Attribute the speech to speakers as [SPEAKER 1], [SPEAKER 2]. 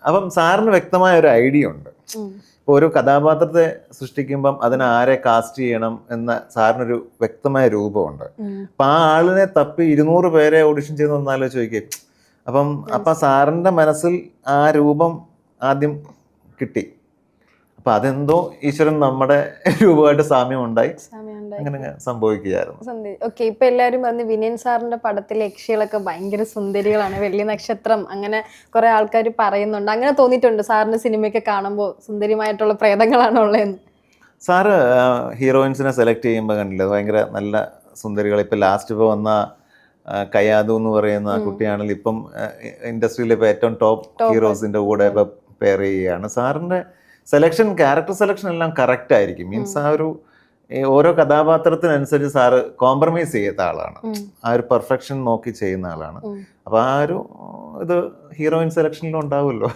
[SPEAKER 1] അപ്പം സാറിന് വ്യക്തമായ ഒരു ഐഡിയ ഉണ്ട്. ഇപ്പോൾ ഒരു കഥാപാത്രത്തെ സൃഷ്ടിക്കുമ്പം അതിനെ ആരെ കാസ്റ്റ് ചെയ്യണം എന്ന സാറിനൊരു വ്യക്തമായ രൂപമുണ്ട്. അപ്പം ആ ആളിനെ തപ്പി 200 പേരെ ഓഡിഷൻ ചെയ്ത് വന്നാലോ ചോദിക്കേ. അപ്പം സാറിൻ്റെ മനസ്സിൽ ആ രൂപം ആദ്യം കിട്ടി. അപ്പം അതെന്തോ ഈശ്വരൻ നമ്മുടെ രൂപമായിട്ട് സാമ്യം ഉണ്ടായി അങ്ങനെ സംഭവിക്കുകയായിരുന്നു.
[SPEAKER 2] ഓക്കെ, ഇപ്പൊ എല്ലാവരും പറഞ്ഞ് വിനയൻ സാറിന്റെ പടത്തിലെ യക്ഷികളൊക്കെ ഭയങ്കര സുന്ദരികളാണ്, വെള്ളി നക്ഷത്രം, അങ്ങനെ കുറെ ആൾക്കാർ പറയുന്നുണ്ട്. അങ്ങനെ തോന്നിയിട്ടുണ്ട് സാറിന്റെ സിനിമയൊക്കെ കാണുമ്പോൾ സുന്ദരിമായിട്ടുള്ള പ്രേതങ്ങളാണ് ഉള്ളതെന്ന്?
[SPEAKER 1] സാറ് ഹീറോയിൻസിനെ സെലക്ട് ചെയ്യുമ്പോൾ കണ്ടില്ല ഭയങ്കര നല്ല സുന്ദരികൾ. ഇപ്പം ലാസ്റ്റ് ഇപ്പോൾ വന്ന കയാദു എന്ന് പറയുന്ന കുട്ടിയാണെങ്കിൽ ഇപ്പം ഇൻഡസ്ട്രിയിലെ ഇപ്പോൾ ഏറ്റവും ടോപ്പ് ഹീറോസിൻ്റെ കൂടെ ഇപ്പം പെയർ ചെയ്യുകയാണ്. സാറിൻ്റെ സെലക്ഷൻ, ക്യാരക്ടർ സെലക്ഷൻ എല്ലാം കറക്റ്റ് ആയിരിക്കും. മീൻസ് ആ ഒരു ഓരോ കഥാപാത്രത്തിനനുസരിച്ച് സാറ് കോംപ്രമൈസ് ചെയ്യാത്ത ആളാണ്. ആ ഒരു പെർഫെക്ഷൻ നോക്കി ചെയ്യുന്ന ആളാണ്. അപ്പോൾ ആ ഒരു ഇത് ഹീറോയിൻ സെലക്ഷനിലും ഉണ്ടാവുമല്ലോ.